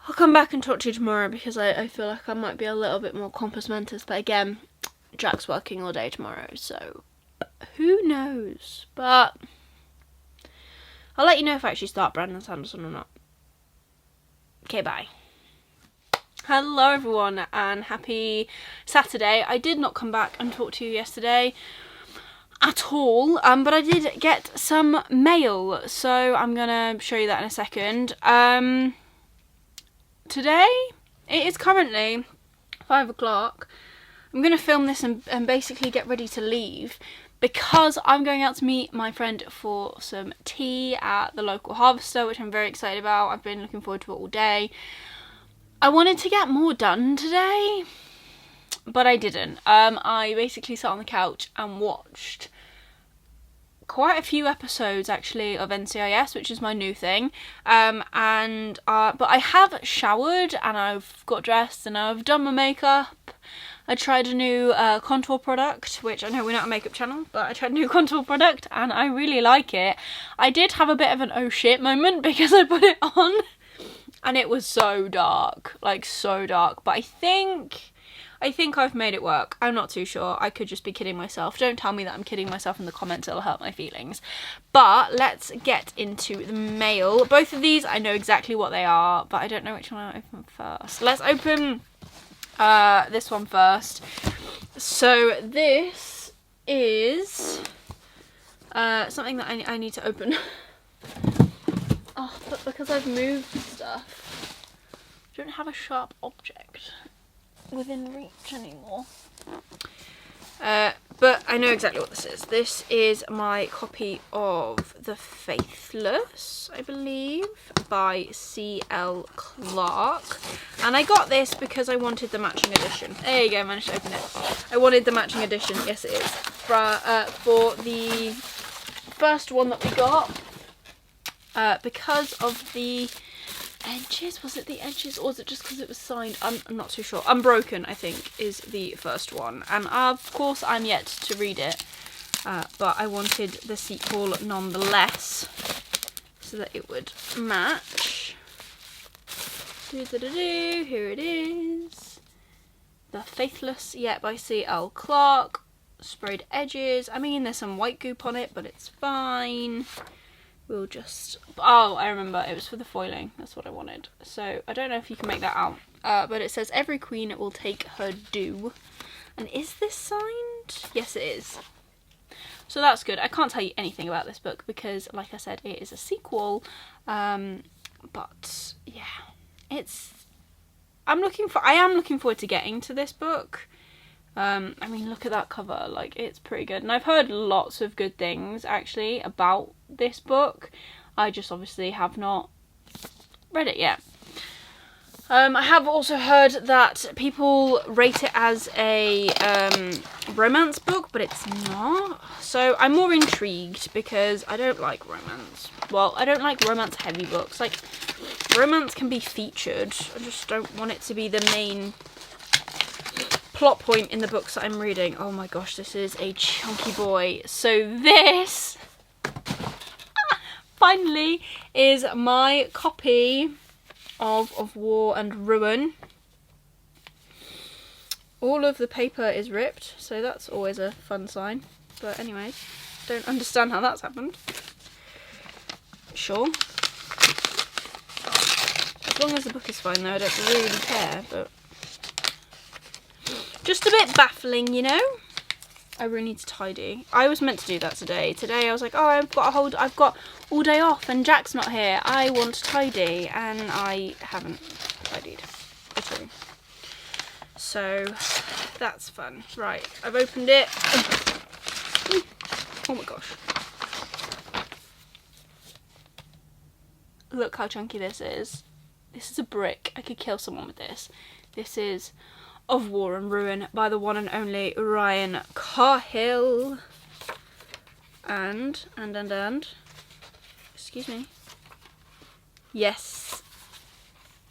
S1: I'll come back and talk to you tomorrow because I feel like I might be a little bit more compos mentis, but again, Jack's working all day tomorrow, so who knows? But I'll let you know if I actually start Brandon Sanderson or not. Okay, bye. Hello everyone and happy Saturday. I did not come back and talk to you yesterday at all, but I did get some mail, so I'm gonna show you that in a second. Today, it is currently 5 o'clock. I'm going to film this and basically get ready to leave because I'm going out to meet my friend for some tea at the local harvester, which I'm very excited about. I've been looking forward to it all day. I wanted to get more done today, but I didn't. I basically sat on the couch and watched quite a few episodes actually of NCIS, which is my new thing, but I have showered and I've got dressed and I've done my makeup. I tried a new contour product, which I know we're not a makeup channel, but I tried a new contour product and I really like it. I did have a bit of an oh shit moment because I put it on and it was so dark, like so dark, but I think I've made it work. I'm not too sure. I could just be kidding myself. Don't tell me that I'm kidding myself in the comments. It'll hurt my feelings. But let's get into the mail. Both of these, I know exactly what they are, but I don't know which one I'll open first. Let's open this one first. So this is something that I need to open. Oh, but because I've moved stuff, I don't have a sharp object within reach anymore. But I know exactly what this is. This is my copy of The Faithless, I believe, by C.L. Clarke. And I got this because I wanted the matching edition. There you go, I managed to open it. I wanted the matching edition, yes it is, for the first one that we got. Because of the edges. Was it the edges or was it just because it was signed? I'm not too sure. Unbroken, I think, is the first one, and of course I'm yet to read it. but I wanted the sequel nonetheless, so that it would match. Here it is. The Faithless Yet by C.L. Clarke. Sprayed edges. I mean, there's some white goop on it, but it's fine. We'll just... Oh, I remember. It was for the foiling. That's what I wanted. So, I don't know if you can make that out. But it says, every queen will take her due. And is this signed? Yes, it is. So that's good. I can't tell you anything about this book because, like I said, it is a sequel. But, yeah. I am looking forward to getting to this book. I mean, look at that cover, like, it's pretty good. And I've heard lots of good things, actually, about this book. I just obviously have not read it yet. I have also heard that people rate it as a romance book, but it's not. So I'm more intrigued because I don't like romance. Well, I don't like romance-heavy books. Like, romance can be featured. I just don't want it to be the main plot point in the books that I'm reading. Oh my gosh, this is a chunky boy. So this finally is my copy of War and Ruin. All of the paper is ripped, so that's always a fun sign. But anyway, don't understand how that's happened. Sure. As long as the book is fine though, I don't really care, but just a bit baffling, you know? I really need to tidy. I was meant to do that today. Today I was like, oh, I've got all day off and Jack's not here. I want to tidy, and I haven't tidied at all. So that's fun. Right, I've opened it. Oh my gosh. Look how chunky this is. This is a brick. I could kill someone with this. This is Of War and Ruin by the one and only Ryan Cahill. And, excuse me. Yes.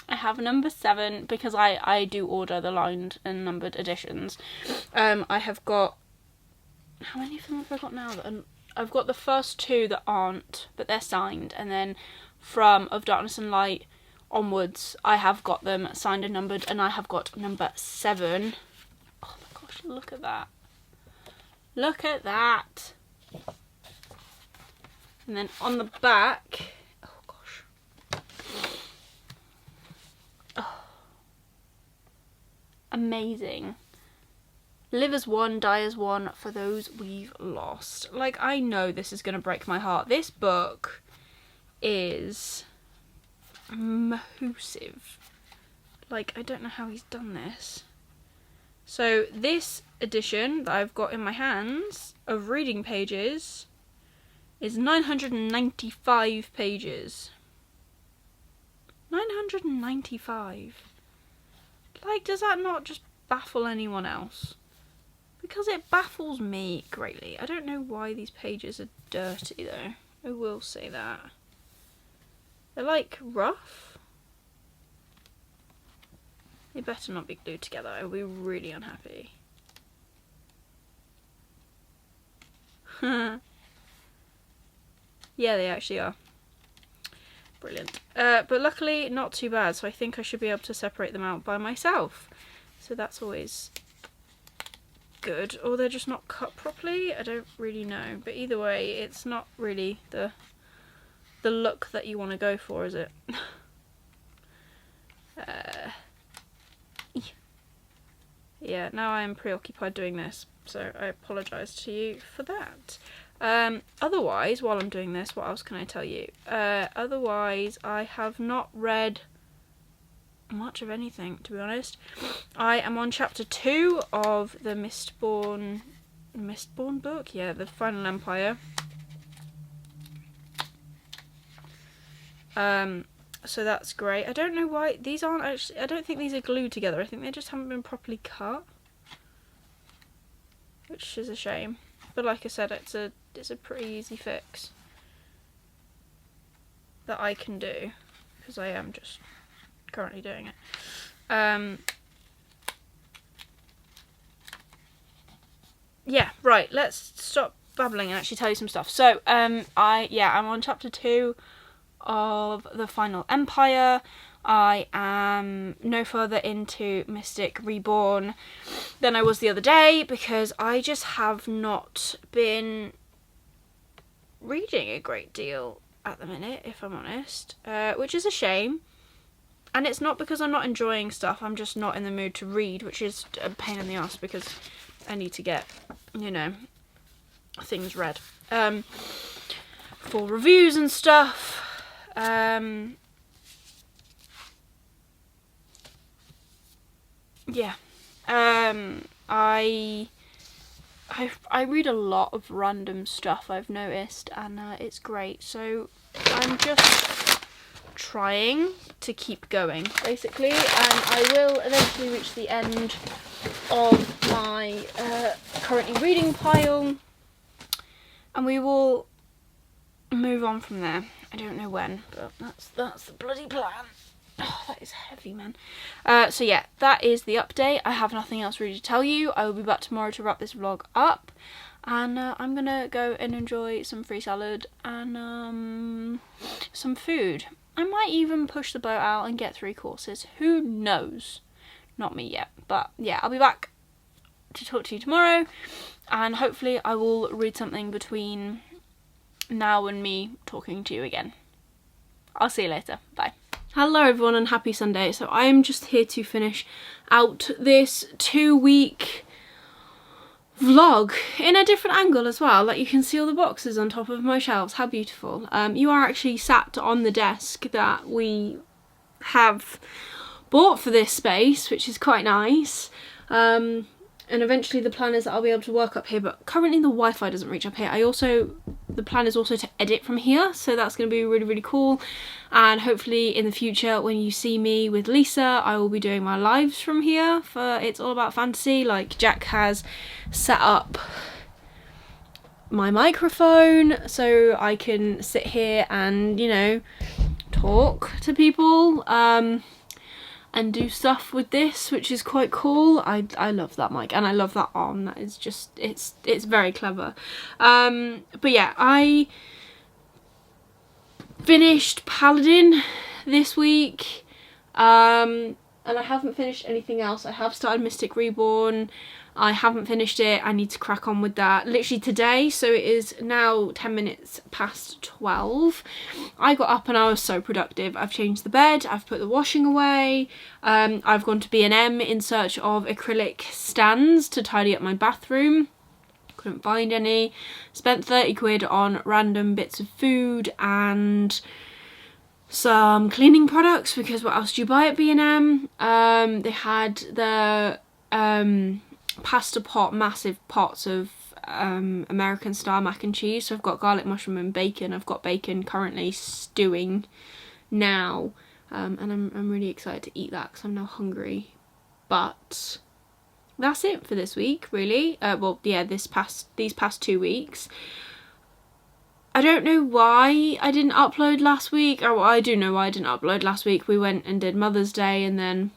S1: I have number 7 because I do order the lined and numbered editions. I have got, how many of them have I got now? I've got the first 2 that aren't, but they're signed. And then from Of Darkness and Light onwards, I have got them signed and numbered, and I have got number 7. Oh my gosh, look at that. Look at that. And then on the back, oh gosh. Oh. Amazing. Live as one, die as one, for those we've lost. Like, I know this is going to break my heart. This book is massive. Like, I don't know how he's done this. So this edition that I've got in my hands of reading pages is 995 pages. 995. Like, does that not just baffle anyone else? Because it baffles me greatly. I don't know why these pages are dirty though. I will say that. They're like rough. They better not be glued together. I will be really unhappy. Yeah, they actually are. Brilliant. But luckily not too bad, so I think I should be able to separate them out by myself. So that's always good. Or they're just not cut properly. I don't really know. But either way, it's not really the look that you want to go for, is it? Yeah, now I am preoccupied doing this, so I apologise to you for that. Otherwise, while I'm doing this, what else can I tell you? Otherwise, I have not read much of anything, to be honest. I am on chapter 2 of the Mistborn book? Yeah, the Final Empire. So that's great. I don't know why these aren't actually, I don't think these are glued together. I think they just haven't been properly cut, which is a shame. But like I said, it's a pretty easy fix that I can do because I am just currently doing it. Yeah, right. Let's stop babbling and actually tell you some stuff. So, I'm on chapter 2 of The Final Empire. I am no further into Mystic Reborn than I was the other day, because I just have not been reading a great deal at the minute, if I'm honest, which is a shame. And it's not because I'm not enjoying stuff, I'm just not in the mood to read, which is a pain in the ass because I need to get, you know, things read for reviews and stuff. I read a lot of random stuff, I've noticed, and it's great. So I'm just trying to keep going, basically, and I will eventually reach the end of my currently reading pile, and we will move on from there. I don't know when, but that's the bloody plan. Oh, that is heavy, man. So yeah, that is the update. I have nothing else really to tell you. I will be back tomorrow to wrap this vlog up, and I'm gonna go and enjoy some free salad and some food. I might even push the boat out and get 3 courses. Who knows? Not me yet. But yeah, I'll be back to talk to you tomorrow, and hopefully I will read something between now and me talking to you again. I'll see you later. Bye. Hello everyone and happy Sunday. So I am just here to finish out this 2-week vlog in a different angle as well. Like, you can see all the boxes on top of my shelves. How beautiful. You are actually sat on the desk that we have bought for this space, which is quite nice. And eventually the plan is that I'll be able to work up here, but currently the Wi-Fi doesn't reach up here. The plan is also to edit from here, so that's going to be really, really cool. And hopefully in the future, when you see me with Lisa, I will be doing my lives from here for It's All About Fantasy. Like, Jack has set up my microphone so I can sit here and, you know, talk to people. And do stuff with this, which is quite cool. I love that mic, and I love that arm. That is just, it's very clever. But yeah, I finished Paladin this week, and I haven't finished anything else. I have started Mystic Reborn. I haven't finished it. I need to crack on with that literally today. So it is now 10 minutes past 12. I got up and I was so productive. I've changed the bed, I've put the washing away, I've gone to B&M in search of acrylic stands to tidy up my bathroom. Couldn't find any. Spent 30 quid on random bits of food and some cleaning products, because what else do you buy at B&M? They had the pasta pot, massive pots of American style mac and cheese. So I've got garlic, mushroom and bacon. I've got bacon currently stewing now, and I'm really excited to eat that because I'm now hungry. But that's it for this week, really. Well, yeah, these past 2 weeks. I don't know why I didn't upload last week. Oh, I do know why I didn't upload last week. We went and did Mother's Day, and then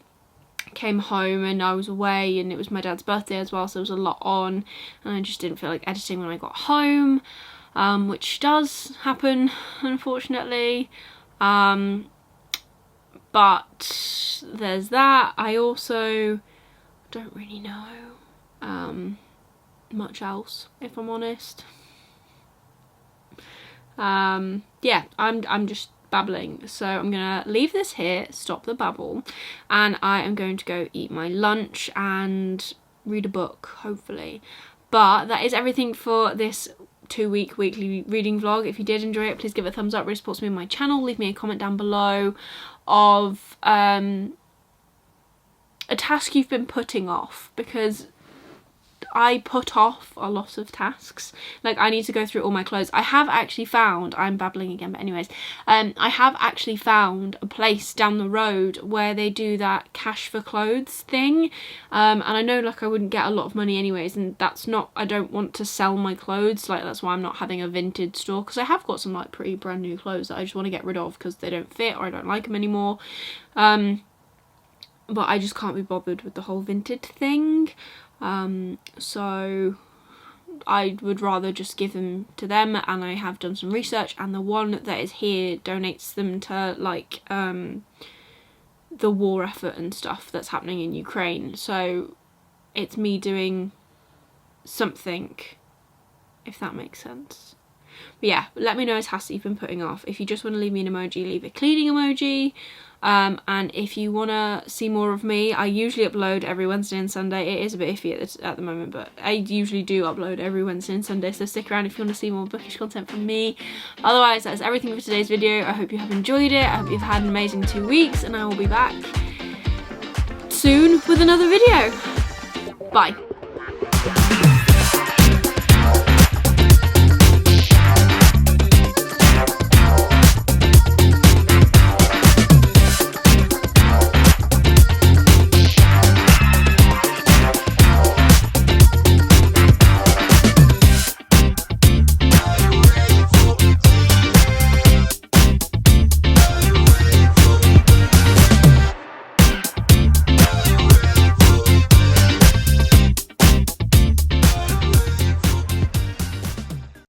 S1: came home and I was away, and it was my dad's birthday as well, so there was a lot on, and I just didn't feel like editing when I got home, which does happen, unfortunately. But there's that. I also don't really know much else, if I'm honest. Yeah, I'm just babbling, so I'm gonna leave this here, stop the babble, and I am going to go eat my lunch and read a book, hopefully. But that is everything for this 2-week weekly reading vlog. If you did enjoy it, please give it a thumbs up, really supports me on my channel. Leave me a comment down below of a task you've been putting off, because I put off a lot of tasks. Like, I need to go through all my clothes. I have actually found, I'm babbling again, but anyways, I have actually found a place down the road where they do that cash for clothes thing, and I know, like, I wouldn't get a lot of money anyways, and that's not, I don't want to sell my clothes, like, that's why I'm not having a vintage store, because I have got some, like, pretty brand new clothes that I just want to get rid of because they don't fit or I don't like them anymore. But I just can't be bothered with the whole vintage thing. So I would rather just give them to them, and I have done some research, and the one that is here donates them to like the war effort and stuff that's happening in Ukraine. So it's me doing something, if that makes sense. But yeah, let me know a task that you've been putting off. If you just want to leave me an emoji, leave a cleaning emoji. And if you want to see more of me, I usually upload every Wednesday and Sunday. It is a bit iffy at the moment, but I usually do upload every Wednesday and Sunday, so stick around if you want to see more bookish content from me. Otherwise, that's everything for today's video. I hope you have enjoyed it. I hope you've had an amazing 2 weeks, and I will be back soon with another video. Bye.